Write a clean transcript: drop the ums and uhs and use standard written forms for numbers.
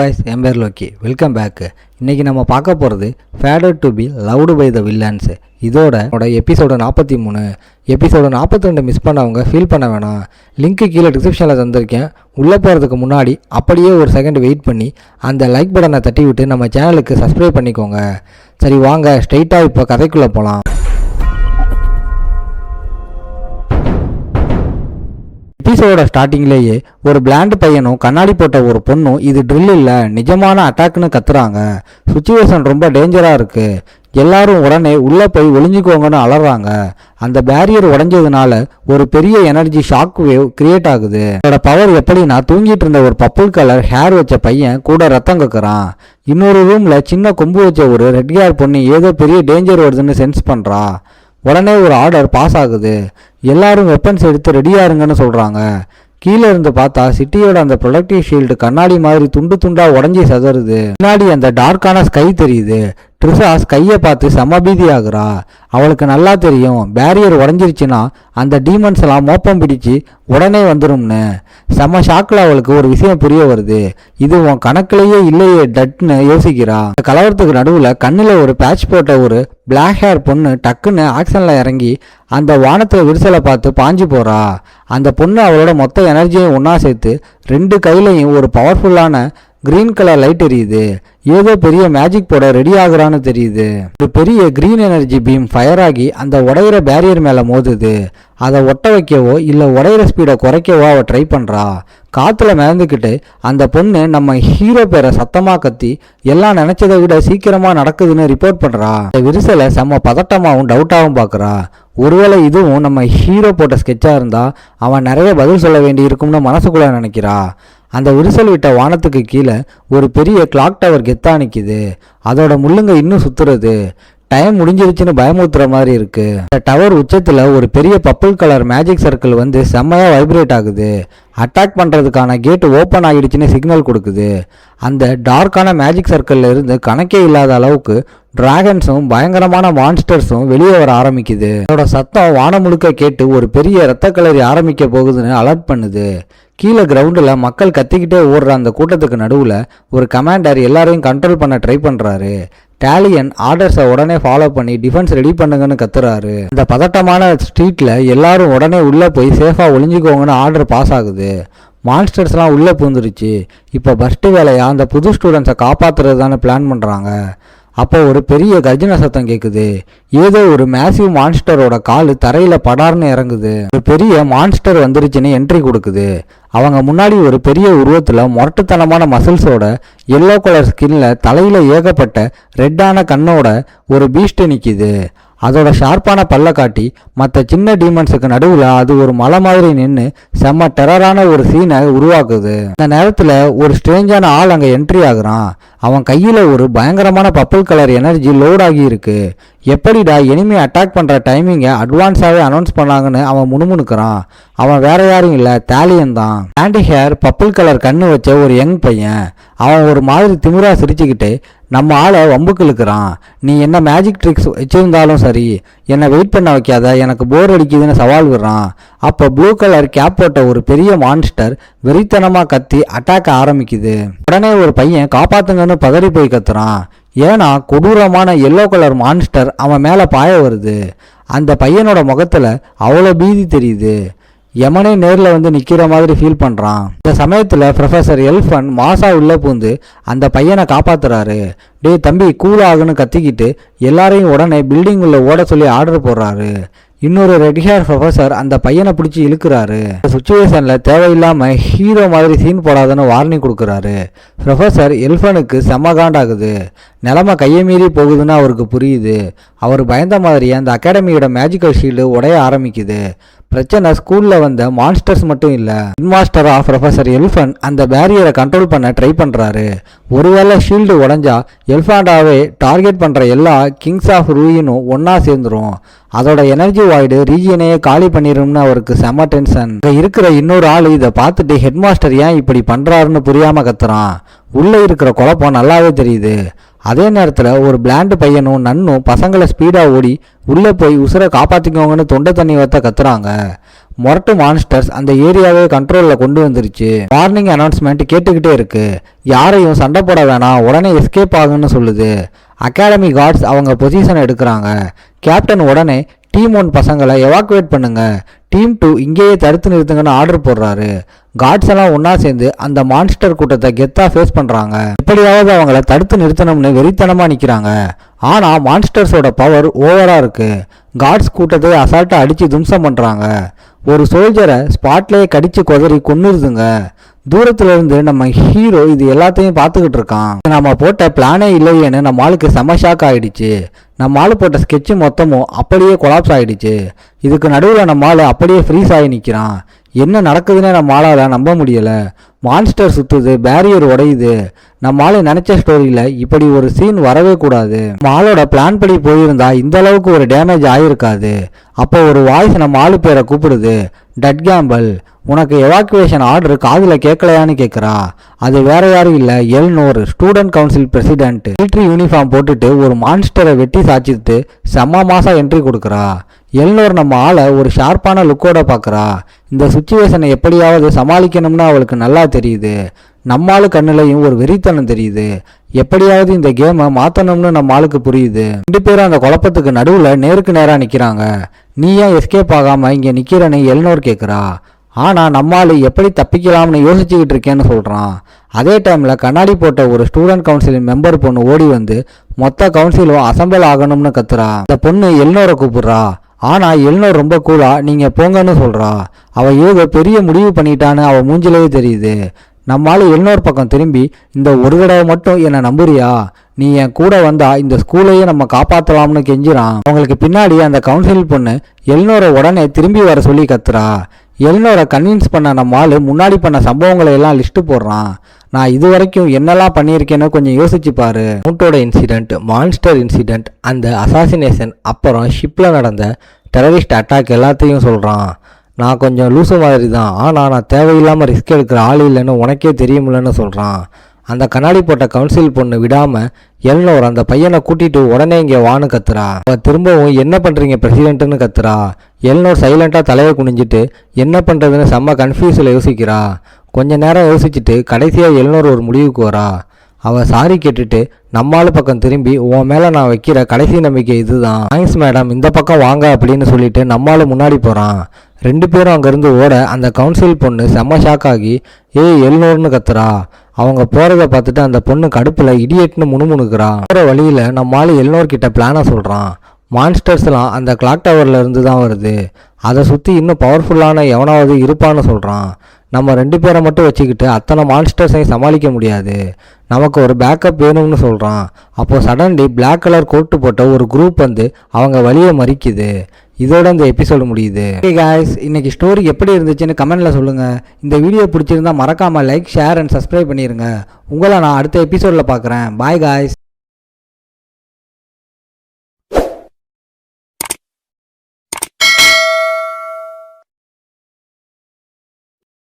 guys, என் பேர் Loki. Welcome back. இன்னைக்கு நம்ம பார்க்க போகிறது fated to be loved by the villains. இதோட எபிசோடு 43. எபிசோடு 42 மிஸ் பண்ணவங்க ஃபீல் பண்ண வேணாம். லிங்க்கு கீழே டிஸ்கிரிப்ஷனில் தந்திருக்கேன். உள்ளே போகிறதுக்கு முன்னாடி அப்படியே ஒரு செகண்ட் வெயிட் பண்ணி அந்த லைக் பட்டனை தட்டி விட்டு நம்ம சேனலுக்கு சப்ஸ்கிரைப் பண்ணிக்கோங்க. சரி வாங்க ஸ்ட்ரெயிட்டாக இப்போ கதைக்குள்ளே போகலாம். எபிசோட ஸ்டார்டிங்லேயே ஒரு பிளாண்ட் பையனும் கண்ணாடி போட்ட ஒரு பொண்ணும் இது ட்ரில் இல்லை நிஜமான அட்டாக்னு கத்துறாங்க. சுச்சுவேஷன் ரொம்ப டேஞ்சராக இருக்குது. எல்லாரும் உடனே உள்ளே போய் ஒளிஞ்சிக்கோங்கன்னு அலறாங்க. அந்த பேரியர் உடஞ்சதுனால ஒரு பெரிய எனர்ஜி ஷாக் வேவ் கிரியேட் ஆகுது. அதோட பவர் எப்படின்னா தூங்கிட்டு இருந்த ஒரு பர்பிள் கலர் ஹேர் வச்ச பையன் கூட ரத்தம் கக்குறான். இன்னொரு ரூம்ல சின்ன கொம்பு வச்ச ஒரு ரெட் ஹேர் பொண்ணு ஏதோ பெரிய டேஞ்சர் வருதுன்னு சென்ஸ் பண்ணுறா. உடனே ஒரு ஆர்டர் பாஸ் ஆகுது. எல்லாரும் வெப்பன்ஸ் எடுத்து ரெடியாக இருங்கன்னு சொல்கிறாங்க. கீழே இருந்து பார்த்தா சிட்டியோட அந்த ப்ரொடக்டிவ் ஷீல்டு கண்ணாடி மாதிரி துண்டு துண்டா உடஞ்சி சதறுது. முன்னாடி அந்த டார்க்கான ஸ்கை தெரியுது. ட்ரிஷா ஸ்கையை பார்த்து செம பீதி ஆகுறா. அவளுக்கு நல்லா தெரியும் பேரியர் உடஞ்சிருச்சுன்னா அந்த டீமன்ஸ் எல்லாம் மோப்பம் பிடிச்சு உடனே வந்துடும்னு. செம ஷாக்கில் அவளுக்கு ஒரு விஷயம் புரிய வருது. இது உன் கணக்கிலேயே இல்லையே டட்னு யோசிக்கிறா. கலவரத்துக்கு நடுவில் கண்ணில் ஒரு பேட்ச் போட்ட ஒரு பிளாக் ஹேர் பொண்ணு டக்குன்னு ஆக்ஷனில் இறங்கி அந்த வானத்தில் விரிசலை பார்த்து பாஞ்சு போறா. அந்த பொண்ணு அவளோட மொத்த எனர்ஜியும் ஒன்றா சேர்த்து ரெண்டு கையிலையும் ஒரு பவர்ஃபுல்லான கிரீன் கலர் லைட் எரியுது. ஏதோ பெரிய மேஜிக் போட ரெடி ஆகுறான்னு தெரியுது. ஒரு பெரிய கிரீன் எனர்ஜி பீம் ஃபயர் ஆகி அந்த உடையிற பேரியர் மேலே மோதுது. அதை ஒட்ட வைக்கவோ இல்லை உடையிற ஸ்பீடை குறைக்கவோ அவள் ட்ரை பண்ணுறா. காற்றுல மிதந்துக்கிட்டு அந்த பொண்ணு நம்ம ஹீரோ பேரை சத்தமாக கத்தி எல்லாம் நினச்சதை விட சீக்கிரமாக நடக்குதுன்னு ரிப்போர்ட் பண்ணுறா. இந்த விரிசலை செம்ம பதட்டமாகவும் டவுட்டாகவும் பார்க்குறா. ஒருவேளை இதுவும் நம்ம ஹீரோ போட்ட ஸ்கெட்சாக இருந்தால் அவன் நிறைய பதில் சொல்ல வேண்டி இருக்கும்னு மனசுக்குள்ளே நினைக்கிறா. அந்த விரிசல் விட்ட வானத்துக்கு கீழே ஒரு பெரிய கிளாக் டவர் கெத்தா நிற்கிது. அதோட முள்ளுங்க இன்னும் சுத்துறது. டைம் முடிஞ்சிருச்சுன்னு பயமுறுத்துற மாதிரி இருக்கு. அந்த டவர் உச்சத்தில் ஒரு பெரிய பர்பிள் கலர் மேஜிக் சர்க்கிள் வந்து செம்மையா வைப்ரேட் ஆகுது. அட்டாக் பண்ணுறதுக்கான கேட்டு ஓப்பன் ஆகிடுச்சுன்னு சிக்னல் கொடுக்குது. அந்த டார்க்கான மேஜிக் சர்க்கிளில் இருந்து கணக்கே இல்லாத அளவுக்கு டிராகன்ஸும் பயங்கரமான மான்ஸ்டர்ஸும் வெளியே வர ஆரம்பிக்குது. அதோட சத்தம் வானம் முழுக்க கேட்டு ஒரு பெரிய ரத்த கலரி ஆரம்பிக்க போகுதுன்னு அலர்ட் பண்ணுது. கீழே கிரவுண்டில் மக்கள் கத்திக்கிட்டே ஓடுற அந்த கூட்டத்துக்கு நடுவில் ஒரு கமாண்டர் எல்லாரையும் கண்ட்ரோல் பண்ண ட்ரை பண்ணுறாரு. டேலியன் ஆர்டர்ஸை உடனே ஃபாலோ பண்ணி டிஃபென்ஸ் ரெடி பண்ணுங்கன்னு கத்துறாரு. இந்த பதட்டமான ஸ்ட்ரீட்டில் எல்லாரும் உடனே உள்ளே போய் சேஃபாக ஒளிஞ்சிக்கோங்கன்னு ஆர்டர் பாஸ் ஆகுது. மான்ஸ்டர்ஸ்லாம் உள்ளே பூந்துருச்சு. இப்போ பஸ்ட்டு வேலையாக அந்த புது ஸ்டூடெண்ட்ஸை காப்பாற்றுறது தானே பிளான் பண்ணுறாங்க. அப்போ ஒரு பெரிய கர்ஜன சத்தம் கேட்குது. ஏதோ ஒரு மேசிவ் மான்ஸ்டரோட கால் தரையில் படார்னு இறங்குது. ஒரு பெரிய மான்ஸ்டர் வந்துருச்சுன்னு என்ட்ரி கொடுக்குது. அவங்க முன்னாடி ஒரு பெரிய உருவத்தில் முரட்டுத்தனமான மசில்ஸோட எல்லோ கலர் ஸ்கின்ல தலையில் ஏகப்பட்ட ரெட்டான கண்ணோட ஒரு பீஸ்ட் நிற்கிது. அதோட ஷார்ப்பான பல்ல காட்டி மற்ற சின்ன டீமன்ஸுக்கு நடுவில் அது ஒரு மலை மாதிரி நின்று செம்ம டெரரான ஒரு சீனை உருவாக்குது. அந்த நேரத்தில் ஒரு ஸ்ட்ரேஞ்சான ஆள் அங்கே என்ட்ரி ஆகுறான். அவன் கையில் ஒரு பயங்கரமான பர்பிள் கலர் எனர்ஜி லோட் ஆகி இருக்கு. எப்படிடா எனிமே அட்டாக் பண்ணுற டைமிங்கை அட்வான்ஸாகவே அனௌன்ஸ் பண்ணாங்கன்னு அவன் முணுமுணுக்கிறான். அவன் வேற யாரும் இல்லை, தாலியன் தான். ஆண்டி ஹேர் பர்பிள் கலர் கண்ணு வச்ச ஒரு யங் பையன். அவன் ஒரு மாதிரி திமிரா சிரிச்சுக்கிட்டு நம்ம ஆளை வம்புக்கு இழுக்கிறான். நீ என்ன மேஜிக் ட்ரிக்ஸ் வச்சிருந்தாலும் சரி என்னை வெயிட் பண்ண வைக்காத, எனக்கு போர் அடிக்குதுன்னு சவால் விடுறான். அப்போ ப்ளூ கலர் கேப் போட்ட ஒரு பெரிய மான்ஸ்டர் வெறித்தனமாக கத்தி அட்டாக் ஆரம்பிக்குது. உடனே ஒரு பையன் காப்பாத்துங்கன்னு பதறி போய் கத்துறான். ஏன்னா கொடூரமான எல்லோ கலர் மான்ஸ்டர் அவன் மேலே பாய வருது. அந்த பையனோட முகத்தில் அவ்வளோ பீதி தெரியுது. யமனே நேரில் வந்து நிற்கிற மாதிரி ஃபீல் பண்ணுறான். இந்த சமயத்தில் ப்ரொஃபஸர் எல்ஃபன் மாசா உள்ளே பூந்து அந்த பையனை காப்பாற்றுறாரு. டே தம்பி கூல் ஆகுன்னு கத்திக்கிட்டு எல்லாரையும் உடனே பில்டிங் உள்ள ஓட சொல்லி ஆர்டர் போடுறாரு. இன்னொரு ரெட் ஹேர் ப்ரொஃபஸர் அந்த பையனை பிடிச்சி இழுக்கிறாரு. சுச்சுவேஷனில் தேவையில்லாமல் ஹீரோ மாதிரி சீன் போடாதுன்னு வார்னிங் கொடுக்குறாரு. ப்ரொஃபஸர் எல்ஃபனுக்கு செம்ம காண்டாகுது. நிலமை கையை மீறி போகுதுன்னு அவருக்கு புரியுது. அவர் பயந்த மாதிரியே அந்த அகாடமியோட மேஜிக்கல் ஷீல்டு உடைய ஆரம்பிக்குது. பிரச்சனை ஸ்கூலில் வந்த மான்ஸ்டர்ஸ் மட்டும் இல்லை, ஹெட்மாஸ்டர் ஆஃப் ப்ரொஃபஸர் எல்ஃபன் அந்த பேரியரை கண்ட்ரோல் பண்ண ட்ரை பண்ணுறாரு. ஒருவேளை ஷீல்டு உடஞ்சா எல்ஃபாண்டாவே டார்கெட் பண்ணுற எல்லா கிங்ஸ் ஆஃப் ரூயினும் ஒன்றா சேர்ந்துரும். அதோட எனர்ஜி வாய்டு ரீஜியனையே காலி பண்ணிடும்னு அவருக்கு செம டென்ஷன். இங்கே இருக்கிற இன்னொரு ஆள் இதை பார்த்துட்டு ஹெட்மாஸ்டர் ஏன் இப்படி பண்ணுறாருன்னு புரியாமல் கத்துறான். உள்ளே இருக்கிற குழப்பம் நல்லாவே தெரியுது. அதே நேரத்தில் ஒரு பிளாண்டு பையனும் நன்னும் பசங்களை ஸ்பீடாக ஓடி உள்ளே போய் உசுரை காப்பாற்றிக்கோங்கன்னு தொண்டை தண்ணி வைத்த கத்துறாங்க. மொரட்டு மான்ஸ்டர்ஸ் அந்த ஏரியாவே கண்ட்ரோலில் கொண்டு வந்துருச்சு. வார்னிங் அனௌன்ஸ்மெண்ட் கேட்டுக்கிட்டே இருக்கு. யாரையும் சண்டை போட வேணாம், உடனே எஸ்கேப் ஆகுன்னு சொல்லுது. அகாடமி கார்ட்ஸ் அவங்க பொசிஷன் எடுக்கிறாங்க. கேப்டன் உடனே டீம் 1 பசங்களை எவாக்குவேட் பண்ணுங்க, டீம் 2 இங்கேயே தடுத்து நிறுத்துங்கன்னு ஆர்டர் போடுறாரு. காட்ஸ் எல்லாம் ஒன்னா சேர்ந்து அந்த மான்ஸ்டர் கூட்டத்தை கெத்தா ஃபேஸ் பண்றாங்க. எப்படியாவது அவங்கள தடுத்து நிறுத்தணும்னு வெறித்தனமா நிக்கிறாங்க. ஆனா மான்ஸ்டர்ஸோட பவர் ஓவரா இருக்கு. காட்ஸ் கூட்டத்தை அசால்ட்டா அடிச்சு தும்சம் பண்றாங்க. ஒரு சோல்ஜரை ஸ்பாட்லயே கடிச்சு கொதறி கொன்னுருதுங்க. தூரத்துல இருந்து நம்ம ஹீரோ இது எல்லாத்தையும் பார்த்துக்கிட்டு இருக்கான். நம்ம போட்ட பிளானே இல்லையேன்னு நம்ம ஆளுக்கு செம ஷாக் ஆயிடுச்சு. நம்ம ஆளு போட்ட ஸ்கெட்சு மொத்தமும் அப்படியே கொலாப்ஸ் ஆயிடுச்சு. இதுக்கு நடுவில் நம்ம ஆளு அப்படியே ஃப்ரீஸ் ஆகி நிற்கிறான். என்ன நடக்குதுன்னு நம்ம ஆளால் நம்ப முடியல. மான்ஸ்டர் சுத்துது, பேரியர் உடையுது. நம்ம ஆளு நினைச்ச ஸ்டோரியில இப்படி ஒரு சீன் வரவே கூடாது. நம்ம ஆளோட பிளான் படி போயிருந்தா இந்த அளவுக்கு ஒரு டேமேஜ் ஆயிருக்காது. அப்போ ஒரு வாய்ஸ் நம்ம ஆளு பேரை கூப்பிடுது. டட் கேம்பல், உனக்கு எவாக்குவேஷன் ஆர்டர் காதுல கேட்கலையான்னு கேட்குறா. அது வேற யாரும் இல்லை, Eleanor, student council president. Military uniform போட்டுட்டு ஒரு மான்ஸ்டரை வெட்டி சாச்சிட்டு செம்ம மாசா என்ட்ரி கொடுக்குறா. எல்னோர் நம்ம ஆளை ஒரு ஷார்ப்பான லுக்கோட பார்க்குறா. இந்த சுச்சுவேஷனை எப்படியாவது சமாளிக்கணும்னு அவளுக்கு நல்லா தெரியுது. நம்மாளு கண்ணுலையும் ஒரு வெறித்தனம் தெரியுது. எப்படியாவது இந்த கேமை மாற்றணும்னு நம்ம ஆளுக்கு புரியுது. 2 பேரும் அந்த குழப்பத்துக்கு நடுவில் நேருக்கு நேராக நிற்கிறாங்க. நீ ஏன் எஸ்கேப் ஆகாமல் இங்கே நிற்கிறன்னு எல்னோர் கேட்குறா. ஆனால் நம்மால் எப்படி தப்பிக்கலாம்னு யோசிச்சுக்கிட்டு இருக்கேன்னு சொல்கிறான். அதே டைமில் கண்ணாடி போட்ட ஒரு ஸ்டூடெண்ட் கவுன்சில் மெம்பர் பொண்ணு ஓடி வந்து மொத்த கவுன்சிலும் அசம்பிள் ஆகணும்னு கத்துறா. அந்த பொண்ணு எல்னோரை கூப்பிடுறா. ஆனால் எல்னோர் ரொம்ப கூலா நீங்கள் போங்கன்னு சொல்கிறா. அவள் ஏதோ பெரிய முடிவு பண்ணிட்டான்னு அவள் மூஞ்சிலேயே தெரியுது. நம்மளால எல்னோர் பக்கம் திரும்பி, இந்த ஒரு தடவை மட்டும் என்னை நம்புறியா, நீ என் கூட வந்தா இந்த ஸ்கூலையே நம்ம காப்பாற்றலாம்னு கெஞ்சிறான். அவங்களுக்கு பின்னாடி அந்த கவுன்சில் பொண்ணு எல்னோரை உடனே திரும்பி வர சொல்லி கத்துறா. எல்னோரை கன்வின்ஸ் பண்ண நம்ம ஆளு முன்னாடி பண்ண சம்பவங்களை எல்லாம் லிஸ்ட் போடுறான். நான் இது வரைக்கும் என்னெல்லாம் பண்ணியிருக்கேன்னு கொஞ்சம் யோசிச்சு பாரு. மவுண்டோட இன்சிடென்ட், மான்ஸ்டர் இன்சிடென்ட், அந்த அசாசினேஷன், அப்புறம் ஷிப்பில் நடந்த டெரரிஸ்ட் அட்டாக் எல்லாத்தையும் சொல்கிறான். நான் கொஞ்சம் லூசு மாதிரி தான், ஆனால் நான் தேவையில்லாமல் ரிஸ்க் எடுக்கிற ஆள் இல்லைன்னு உனக்கே தெரியுமில்லன்னு சொல்கிறான். அந்த கண்ணாடி போட்ட கவுன்சில் பொண்ணு விடாமல் எல்னோர் அந்த பையனை கூட்டிட்டு உடனே இங்கே வான்னு கத்துறா. அவன் திரும்பவும் என்ன பண்ணுறீங்க பிரசிடென்ட்னு கத்துறா. எல்னோர் சைலண்டாக தலையை குனிஞ்சிட்டு என்ன பண்ணுறதுன்னு செம்ம கன்ஃபியூஸில் யோசிக்கிறா. கொஞ்ச நேரம் யோசிச்சுட்டு கடைசியாக எல்னோர் ஒரு முடிவுக்கு வரா. அவள் சாரி கேட்டுட்டு நம்மாளு பக்கம் திரும்பி, உன் மேலே நான் வைக்கிற கடைசி நம்பிக்கை இதுதான், தேங்க்ஸ் மேடம், இந்த பக்கம் வாங்க அப்படின்னு சொல்லிட்டு நம்மாளு முன்னாடி போகிறான். 2 பேரும் அங்கேருந்து ஓட அந்த கவுன்சில் பொண்ணு செம்ம ஷாக் ஆகி ஏய் எல்னோர்னு கத்துறா. அவங்க போகிறத பார்த்துட்டு அந்த பொண்ணு கடுப்பில் இடியேட்னு முணுமுணுக்கிறா. போகிற வழியில் நம்மாளு எல்னோர் கிட்ட பிளானை சொல்கிறான். மான்ஸ்டர்ஸ்லாம் அந்த கிளாக் டவரில் இருந்து தான் வருது, அதை சுற்றி இன்னும் பவர்ஃபுல்லான எவனாவது இருப்பான்னு சொல்கிறான். நம்ம 2 பேரை மட்டும் வச்சுக்கிட்டு அத்தனை மான்ஸ்டர்ஸையும் சமாளிக்க முடியாது, நமக்கு ஒரு பேக்கப் வேணும்னு சொல்கிறான். அப்போது சடன்லி பிளாக் கலர் கோட்டு போட்ட ஒரு குரூப் வந்து அவங்க வழியை மறிக்குது. இதோட இந்த எபிசோடு முடியுது. ஓகே காய்ஸ், இன்னைக்கு ஸ்டோரி எப்படி இருந்துச்சுன்னு கமெண்ட்டில் சொல்லுங்கள். இந்த வீடியோ பிடிச்சிருந்தா மறக்காமல் லைக், ஷேர் அண்ட் சப்ஸ்கிரைப் பண்ணிடுங்க. உங்களை நான் அடுத்த எபிசோடில் பார்க்குறேன். Bye guys.